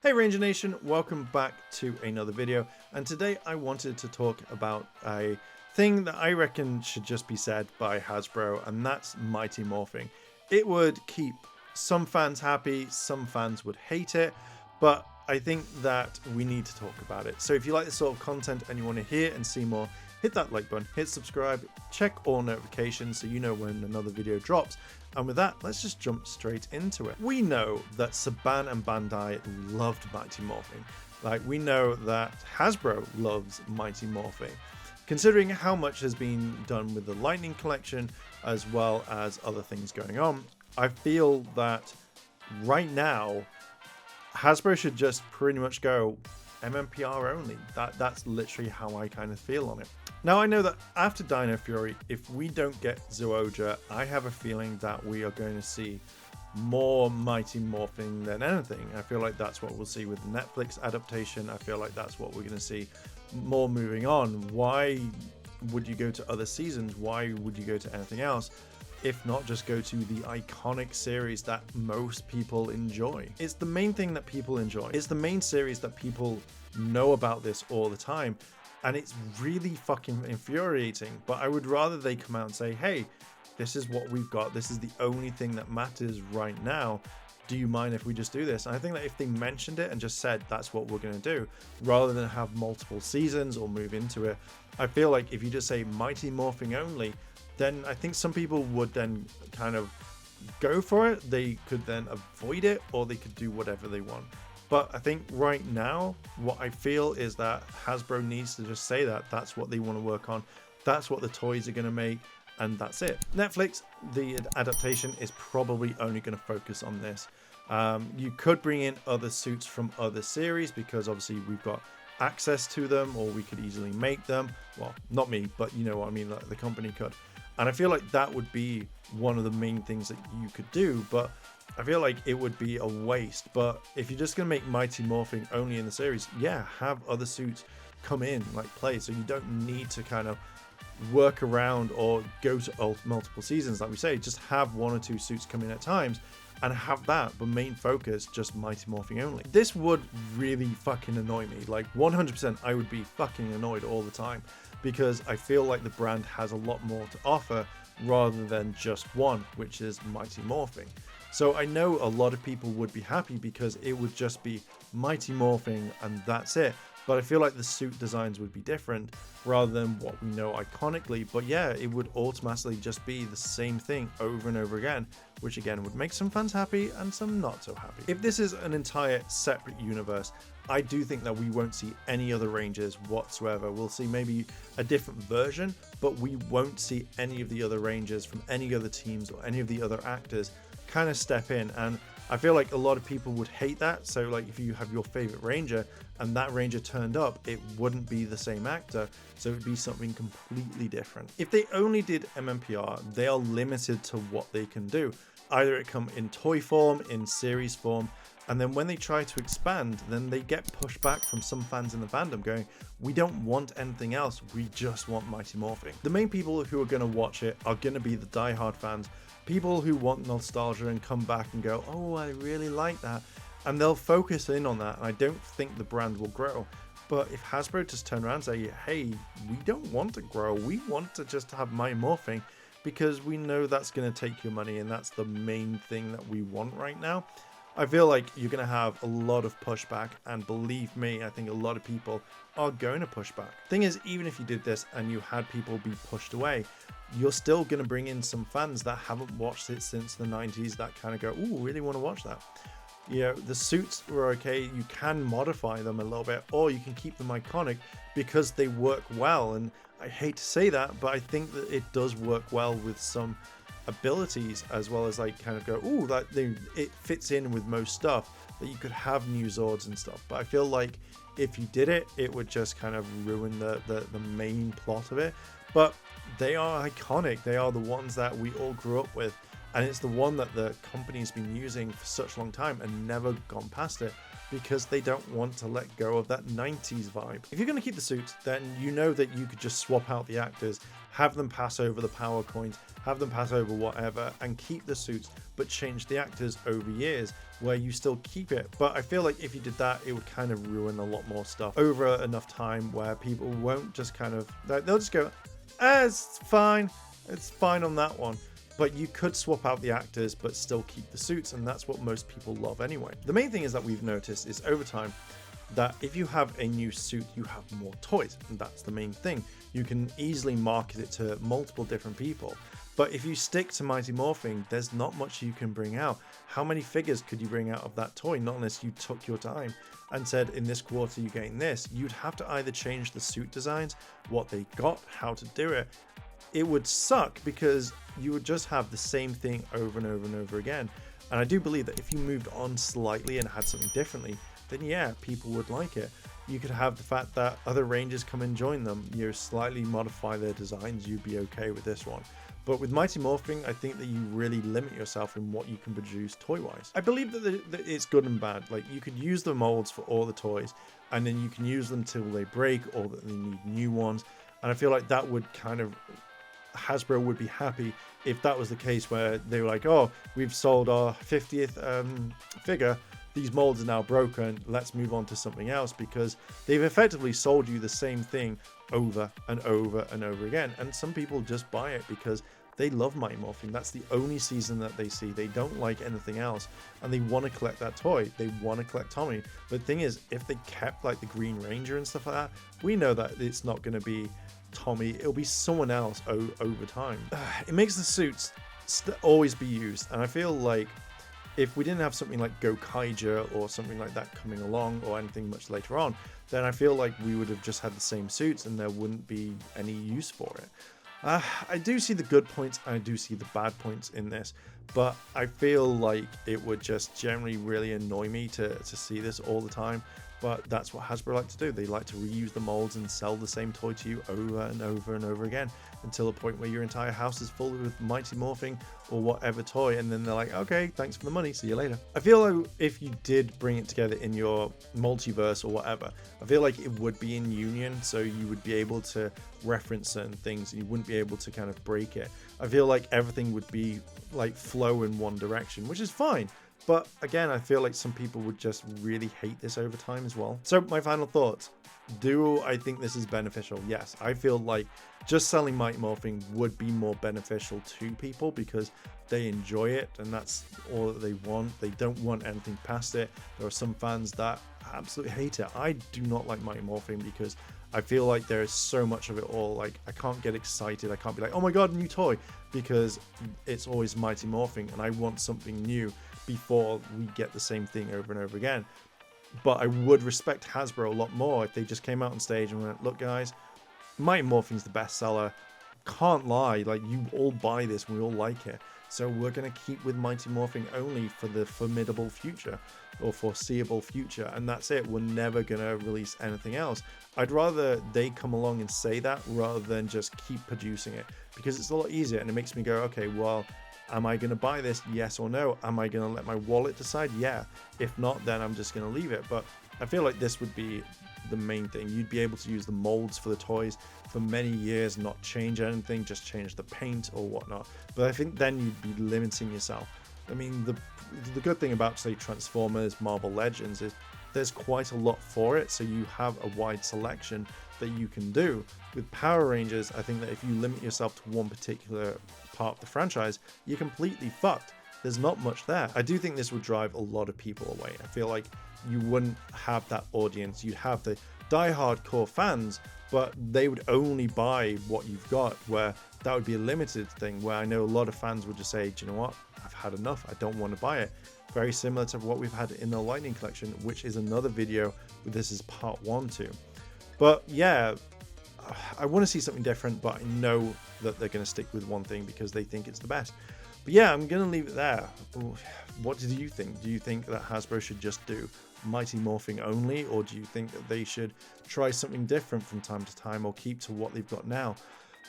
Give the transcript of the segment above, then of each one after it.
Hey Ranger Nation, welcome back to another video, and today I wanted to talk about a thing that I reckon should just be said by Hasbro, and that's Mighty Morphing. It would keep some fans happy, some fans would hate it, but I think that we need to talk about it. So if you like this sort of content and you want to hear and see more, hit that like button, hit subscribe, check all notifications so you know when another video drops. And with that, let's just jump straight into it. We know that Saban and Bandai loved Mighty Morphing. Like, we know that Hasbro loves Mighty Morphing. Considering how much has been done with the Lightning Collection, as well as other things going on, I feel that right now, Hasbro should just pretty much go MMPR only. That's literally how I kind of feel on it. Now, I know that after Dino Fury, if we don't get Zooja, I have a feeling that we are going to see more Mighty Morphing than anything. I feel like that's what we'll see with the Netflix adaptation. I feel like that's what we're going to see more moving on. Why would you go to other seasons? Why would you go to anything else? If not just go to the iconic series that most people enjoy. It's the main thing that people enjoy. It's the main series that people know about this all the time. And it's really fucking infuriating. But I would rather they come out and say, hey, this is what we've got. This is the only thing that matters right now. Do you mind if we just do this? And I think that if they mentioned it and just said that's what we're going to do, rather than have multiple seasons or move into it, I feel like if you just say Mighty Morphing only, then I think some people would then kind of go for it. They could then avoid it, or they could do whatever they want. But I think right now, what I feel is that Hasbro needs to just say that that's what they want to work on. That's what the toys are going to make, and that's it. Netflix, the adaptation is probably only going to focus on this. You could bring in other suits from other series, because obviously we've got access to them, or we could easily make them. Well, not me, but you know what I mean, like the company could. And I feel like that would be one of the main things that you could do, but I feel like it would be a waste. But if you're just going to make Mighty Morphing only in the series, yeah, have other suits come in, like play, so you don't need to kind of work around or go to multiple seasons. Like we say, just have one or two suits come in at times and have that, but main focus just Mighty Morphing only. This would really fucking annoy me. Like 100% I would be fucking annoyed all the time, because I feel like the brand has a lot more to offer rather than just one, which is Mighty Morphing. So I know a lot of people would be happy because it would just be Mighty Morphing and that's it. But I feel like the suit designs would be different rather than what we know iconically. But yeah, it would automatically just be the same thing over and over again, which again would make some fans happy and some not so happy. If this is an entire separate universe, I do think that we won't see any other Rangers whatsoever. We'll see maybe a different version, but we won't see any of the other Rangers from any other teams or any of the other actors kind of step in. And I feel like a lot of people would hate that. So like if you have your favorite Ranger and that Ranger turned up, it wouldn't be the same actor, so it would be something completely different. If they only did MMPR, they are limited to what they can do. Either it come in toy form, in series form, and then when they try to expand, then they get pushed back from some fans in the fandom going, we don't want anything else, we just want Mighty Morphing. The main people who are going to watch it are going to be the diehard fans, people who want nostalgia and come back and go, oh, I really like that. And they'll focus in on that, and I don't think the brand will grow. But if Hasbro just turn around and say, hey, we don't want to grow, we want to just have Mighty Morphing, because we know that's going to take your money, and that's the main thing that we want right now. I feel like you're going to have a lot of pushback, and believe me, I think a lot of people are going to push back. Thing is, even if you did this and you had people be pushed away, you're still going to bring in some fans that haven't watched it since the 90s that kind of go, ooh, really want to watch that. You know, the suits were okay, you can modify them a little bit, or you can keep them iconic because they work well. And I hate to say that, but I think that it does work well with some abilities, as well as like kind of go, ooh, it fits in with most stuff, that you could have new Zords and stuff. But I feel like if you did it, it would just kind of ruin the main plot of it. But they are iconic, they are the ones that we all grew up with, and it's the one that the company's been using for such a long time and never gone past it. because they don't want to let go of that 90s vibe. If you're going to keep the suits, then you know that you could just swap out the actors, have them pass over the power coins, have them pass over whatever, and keep the suits, but change the actors over years where you still keep it. But I feel like if you did that, it would kind of ruin a lot more stuff over enough time where people won't just kind of, they'll just go, it's fine on that one. But you could swap out the actors but still keep the suits, and that's what most people love anyway. The main thing is that we've noticed is over time that if you have a new suit, you have more toys, and that's the main thing. You can easily market it to multiple different people. But if you stick to Mighty Morphin, there's not much you can bring out. How many figures could you bring out of that toy? Not unless you took your time and said, in this quarter you gain this. You'd have to either change the suit designs, what they got, how to do it. It would suck because you would just have the same thing over and over and over again. And I do believe that if you moved on slightly and had something differently, then yeah, people would like it. You could have the fact that other rangers come and join them, you slightly modify their designs, you'd be okay with this one. But with Mighty Morphin, I think that you really limit yourself in what you can produce toy-wise. I believe that it's good and bad. Like, you could use the molds for all the toys, and then you can use them till they break or that they need new ones. And I feel like that would kind of, Hasbro would be happy if that was the case, where they were like, oh, we've sold our 50th figure, these molds are now broken, let's move on to something else, because they've effectively sold you the same thing over and over and over again. And some people just buy it because they love Mighty Morphin. That's the only season that they see. They don't like anything else, and they want to collect that toy. They want to collect Tommy. But the thing is, if they kept like the Green Ranger and stuff like that, we know that it's not going to be Tommy, it'll be someone else over time. It makes the suits always be used, and I feel like if we didn't have something like Gokaiger or something like that coming along, or anything much later on, then I feel like we would have just had the same suits and there wouldn't be any use for it. I do see the good points, and I do see the bad points in this, but I feel like it would just generally really annoy me to see this all the time. But that's what Hasbro like to do. They like to reuse the molds and sell the same toy to you over and over and over again, until a point where your entire house is full with Mighty Morphin or whatever toy, and then they're like, okay, thanks for the money, see you later. I feel like if you did bring it together in your multiverse or whatever, I feel like it would be in union, so you would be able to reference certain things, and you wouldn't be able to kind of break it. I feel like everything would be like flow in one direction, which is fine. But again, I feel like some people would just really hate this over time as well. So my final thoughts. Do I think this is beneficial? Yes, I feel like just selling Mighty Morphin would be more beneficial to people because they enjoy it and that's all that they want. They don't want anything past it. There are some fans that absolutely hate it. I do not like Mighty Morphin because I feel like there is so much of it all. Like, I can't get excited. I can't be like, oh my god, new toy, because it's always Mighty Morphin and I want something new before we get the same thing over and over again. But I would respect Hasbro a lot more if they just came out on stage and went, look guys, Mighty Morphin's the best seller. Can't lie, like, you all buy this, we all like it. So we're going to keep with Mighty Morphin only for the formidable future or foreseeable future, and that's it. We're never going to release anything else. I'd rather they come along and say that rather than just keep producing it, because it's a lot easier and it makes me go, okay, well, am I going to buy this? Yes or no? Am I going to let my wallet decide? Yeah. If not, then I'm just going to leave it. But I feel like this would be the main thing. You'd be able to use the molds for the toys for many years, not change anything, just change the paint or whatnot. But I think then you'd be limiting yourself. I mean, the good thing about, say, Transformers, Marvel Legends is there's quite a lot for it, so you have a wide selection that you can do. With Power Rangers, I think that if you limit yourself to one particular part of the franchise, you're completely fucked. There's not much there. I do think this would drive a lot of people away. I feel like you wouldn't have that audience. You'd have the die-hard core fans, but they would only buy what you've got, where that would be a limited thing, where I know a lot of fans would just say, do you know what, I've had enough, I don't want to buy it. Very similar to what we've had in the Lightning Collection, which is another video, this is part 1 too. But yeah, I want to see something different, but I know that they're going to stick with one thing because they think it's the best. But yeah, I'm going to leave it there. What do you think? Do you think that Hasbro should just do Mighty Morphin only, or do you think that they should try something different from time to time, or keep to what they've got now?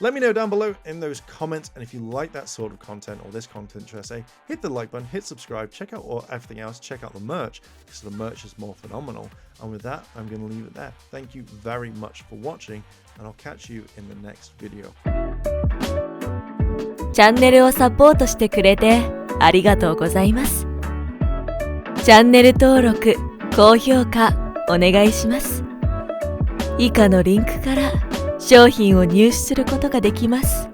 Let me know down below in those comments, and if you like that sort of content or this content, should I say, hit the like button, hit subscribe, check out everything else, check out the merch, because the merch is more phenomenal. And with that, I'm going to leave it there. Thank you very much for watching, and I'll catch you in the next video. チャンネルをサポートしてくれてありがとうございます。チャンネル登録、高評価お願いします。以下のリンクから商品を入手することができます。